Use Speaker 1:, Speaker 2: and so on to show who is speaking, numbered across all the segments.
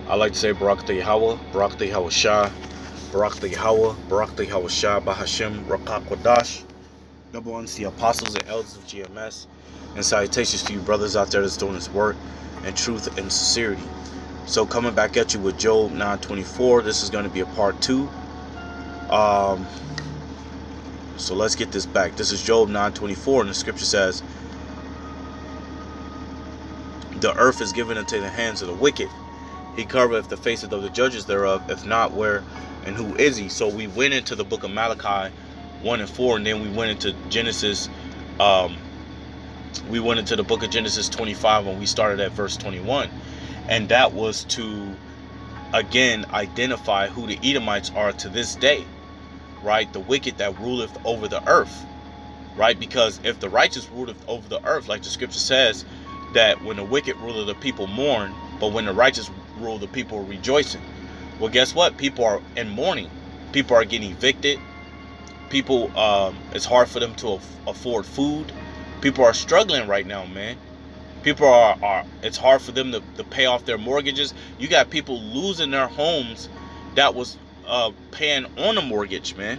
Speaker 1: I like to say Barak Yahweh, Barak Yahweh Shah, Barak Yahweh, Barak Yahweh Shah, Bahashem, Rakak Wadash. Number one, the apostles and elders of GMS. And salutations to you brothers out there that's doing this work in truth and sincerity. So coming back at you with Job 9:24. This is going to be a part 2. So let's get this back. This is Job 9:24, and the scripture says, the earth is given into the hands of the wicked. He covereth the faces of the judges thereof. If not, where and who is he? So we went into the book of Malachi 1 and 4, and then we went into Genesis. We went into the book of Genesis 25 when we started at verse 21. And that was to, again, identify who the Edomites are to this day. Right? The wicked that ruleth over the earth. Right? Because if the righteous ruleth over the earth, like the scripture says, that when the wicked rule, the people mourn, but when the righteous rule, the people are rejoicing. Well, guess what? People are in mourning. People are getting evicted. People, it's hard for them to afford food. People are struggling right now, man. People are it's hard for them to pay off their mortgages. You got people losing their homes that was paying on a mortgage, man.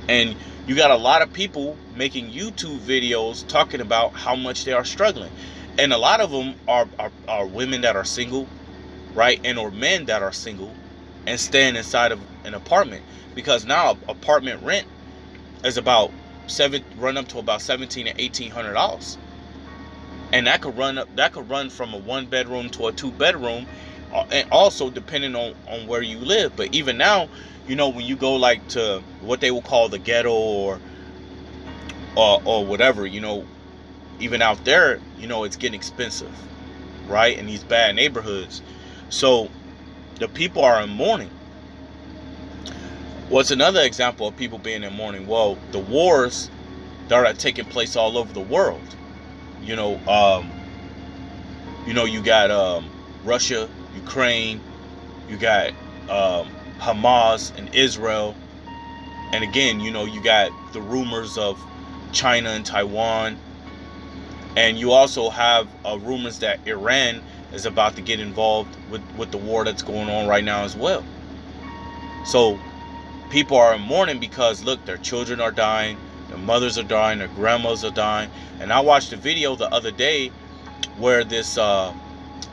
Speaker 1: And you got a lot of people making YouTube videos talking about how much they are struggling. And a lot of them are women that are single, right? And or men that are single and staying inside of an apartment. Because now apartment rent is run up to about $1,700 to $1,800. And that could run from a 1-bedroom to a 2-bedroom, and also depending on where you live. But even now, you know, when you go like to what they will call the ghetto or whatever, you know, even out there, you know, it's getting expensive, right? In these bad neighborhoods. So the people are in mourning. What's another example of people being in mourning? Well, the wars that are taking place all over the world. You know, you got Russia, Ukraine, you got Hamas and Israel. And again, you know, you got the rumors of China and Taiwan. And you also have rumors that Iran is about to get involved with the war that's going on right now as well. So people are in mourning because, look, their children are dying, their mothers are dying, their grandmas are dying. And I watched a video the other day where this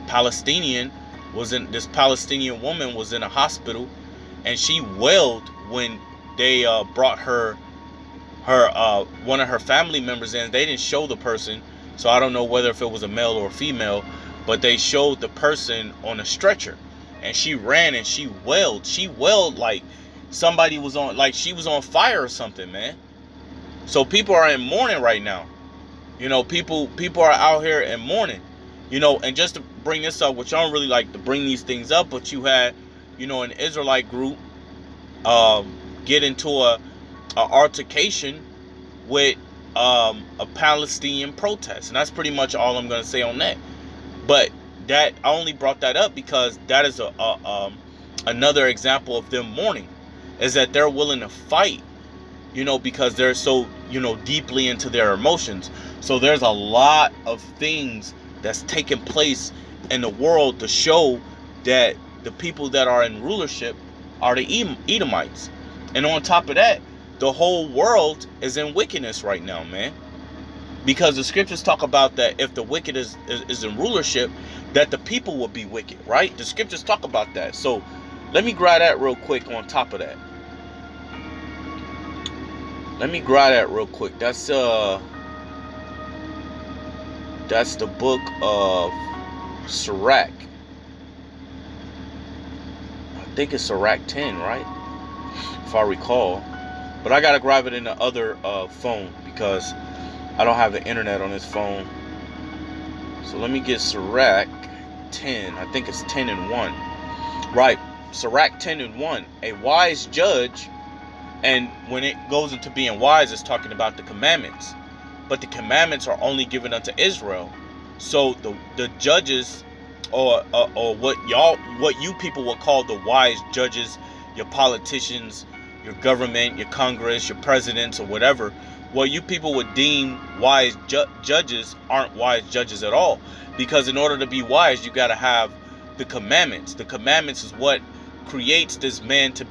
Speaker 1: Palestinian woman was in a hospital, and she wailed when they brought her one of her family members in. They didn't show the person, so I don't know whether if it was a male or a female, but they showed the person on a stretcher, and she ran and she wailed like somebody was on, like she was on fire or something, man. So people are in mourning right now. You know, people are out here in mourning. You know, and just to bring this up, which I don't really like to bring these things up, but you had, you know, an Israelite group get into a altercation with a Palestinian protest. And that's pretty much all I'm going to say on that. But that, I only brought that up because that is another example of them mourning, is that they're willing to fight, you know, because they're so, you know, deeply into their emotions. So there's a lot of things that's taking place in the world to show that the people that are in rulership are the Edomites. And on top of that, the whole world is in wickedness right now, man. Because the scriptures talk about that if the wicked is in rulership, that the people will be wicked, right? The scriptures talk about that. So let me grab that real quick on top of that. That's the book of Sirach. I think it's Sirach 10, right? If I recall. But I gotta grab it in the other phone because I don't have the internet on this phone. So let me get Sirach 10. I think it's 10 and 1. Right. Sirach 10 and 1. A wise judge, and when it goes into being wise, it's talking about the commandments. But the commandments are only given unto Israel. So the judges, or what you people would call the wise judges, your politicians, your government, your Congress, your presidents, or whatever, what you people would deem wise judges aren't wise judges at all. Because in order to be wise, you got to have the commandments. The commandments is what creates this man to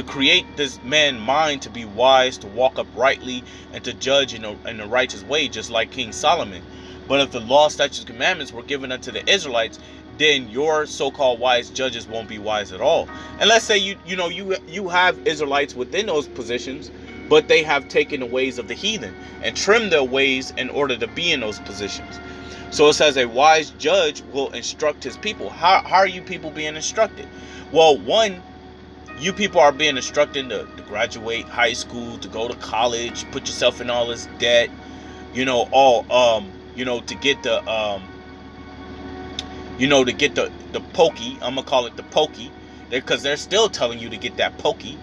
Speaker 1: create this man's mind to be wise, to walk uprightly, and to judge in a righteous way, just like King Solomon. But if the law, statutes, commandments were given unto the Israelites, then your so-called wise judges won't be wise at all. And let's say you have Israelites within those positions, but they have taken the ways of the heathen and trimmed their ways in order to be in those positions. So it says a wise judge will instruct his people. How are you people being instructed? Well, one, you people are being instructed to graduate high school, to go to college, put yourself in all this debt, to get the pokey. I'm gonna call it the pokey, because they're still telling you to get that pokey,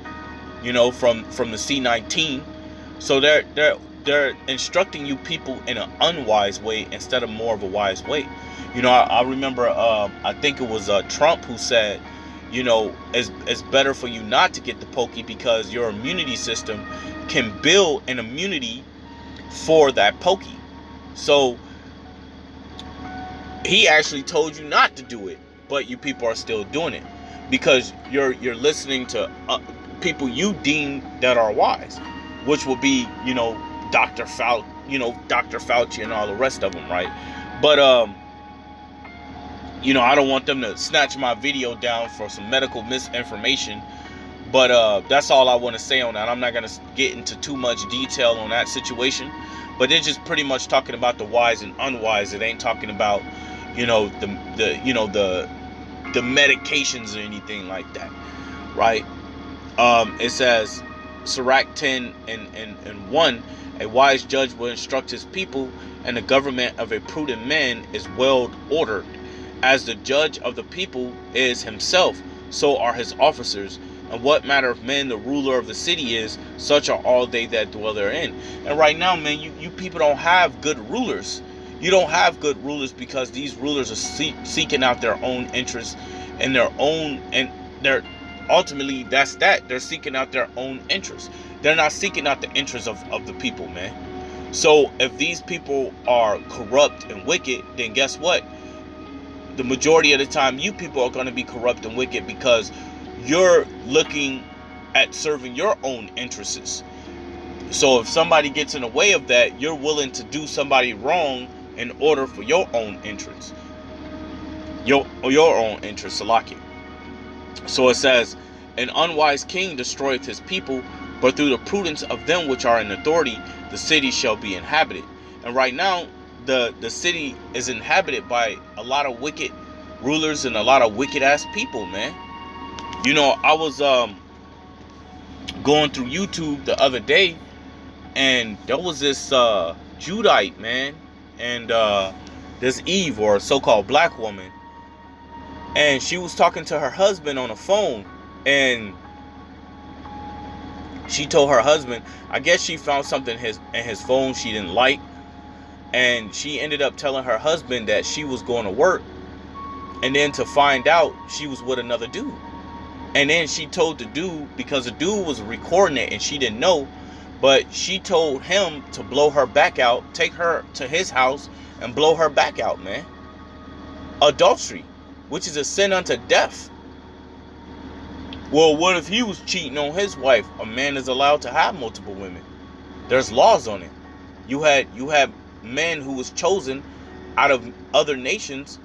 Speaker 1: from the C-19. So they're instructing you people in an unwise way instead of more of a wise way. I remember I think it was Trump who said, it's better for you not to get the pokey because your immunity system can build an immunity for that pokey. So he actually told you not to do it, but you people are still doing it because you're listening to people you deem that are wise, which will be, Dr. Fauci and all the rest of them, right? But I don't want them to snatch my video down for some medical misinformation. But that's all I want to say on that. I'm not going to get into too much detail on that situation. But they're just pretty much talking about the wise and unwise. It ain't talking about, the medications or anything like that, right? It says, Sirach 10 and 1, a wise judge will instruct his people, and the government of a prudent man is well ordered. As the judge of the people is himself, so are his officers. And what matter of men the ruler of the city is, such are all they that dwell therein. And right now, man, you people don't have good rulers. You don't have good rulers because these rulers are seeking out their own interests and they're ultimately they're seeking out their own interests. They're not seeking out the interests of the people, man. So if these people are corrupt and wicked, then guess what? The majority of the time, you people are going to be corrupt and wicked because you're looking at serving your own interests. So if somebody gets in the way of that, you're willing to do somebody wrong in order for your own interests. Your own interests, Salaki. So it says, an unwise king destroyeth his people, but through the prudence of them which are in authority, the city shall be inhabited. And right now, the city is inhabited by a lot of wicked rulers and a lot of wicked ass people, man. I was going through YouTube the other day, and there was this Judite, man, and this Eve, or a so-called black woman, and she was talking to her husband on the phone, and she told her husband, I guess she found something in his phone she didn't like, and she ended up telling her husband that she was going to work, and then to find out she was with another dude. And then she told the dude, because the dude was recording it and she didn't know, but she told him to blow her back out, take her to his house and blow her back out, man. Adultery, which is a sin unto death. Well, what if he was cheating on his wife? A man is allowed to have multiple women. There's laws on it. You had men who was chosen out of other nations.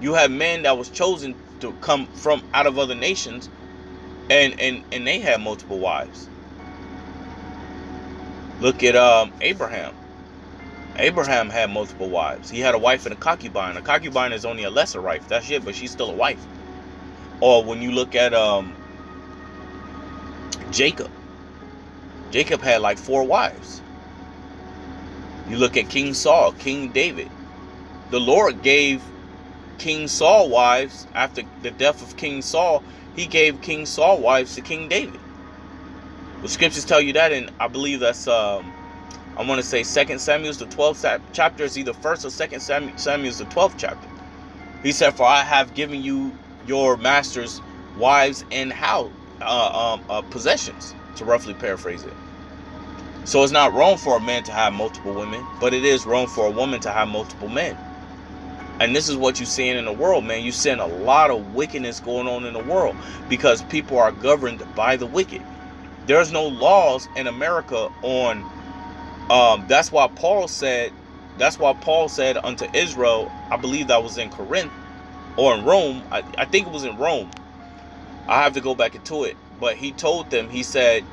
Speaker 1: You have men that was chosen to come from out of other nations, and they had multiple wives. Look at Abraham. Abraham had multiple wives. He had a wife and a concubine. A concubine is only a lesser wife. That's it, but she's still a wife. Or when you look at Jacob. Jacob had like 4 wives. You look at King Saul, King David. The Lord gave King Saul wives after the death of King Saul. He gave King Saul wives to King David. The scriptures tell you that, and I believe that's I want to say 2 Samuel the 12th chapter. Is either 1st or 2 Samuel the 12th chapter. He said, for I have given you your master's wives and possessions, to roughly paraphrase it. So it's not wrong for a man to have multiple women, but it is wrong for a woman to have multiple men. And this is what you're seeing in the world, man. You're seeing a lot of wickedness going on in the world because people are governed by the wicked. There's no laws in America on. That's why Paul said. That's why Paul said unto Israel. I believe that was in Corinth or in Rome. I think it was in Rome. I have to go back into it. But he told them. He said,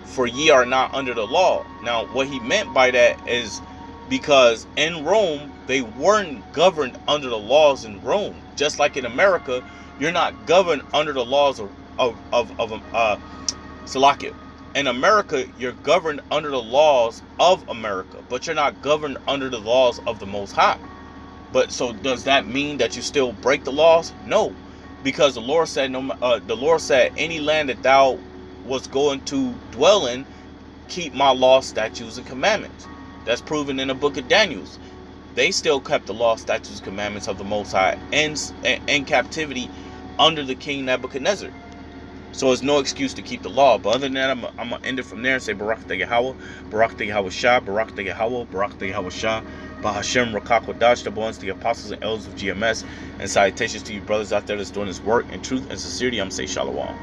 Speaker 1: "For ye are not under the law." Now, what he meant by that is because in Rome they weren't governed under the laws in Rome. Just like in America, you're not governed under the laws of Salakia. In America, you're governed under the laws of America, but you're not governed under the laws of the Most High. But so does that mean that you still break the laws? No, because the Lord said, the Lord said, any land that thou was going to dwell in, keep my law, statutes, and commandments. That's proven in the book of Daniel. They still kept the law, statutes, commandments of the Most High in captivity under the king Nebuchadnezzar. So there's no excuse to keep the law. But other than that, I'm going to end it from there and say Barak Te Yahweh, Barak Te Yahweh Shah, Barak Te Yahweh, Barak Te Yahweh Shah, Bahashem Rakak Wadash, the ones, the apostles and elders of GMS, and salutations to you brothers out there that's doing this work in truth and sincerity. I'm going to say Shalom.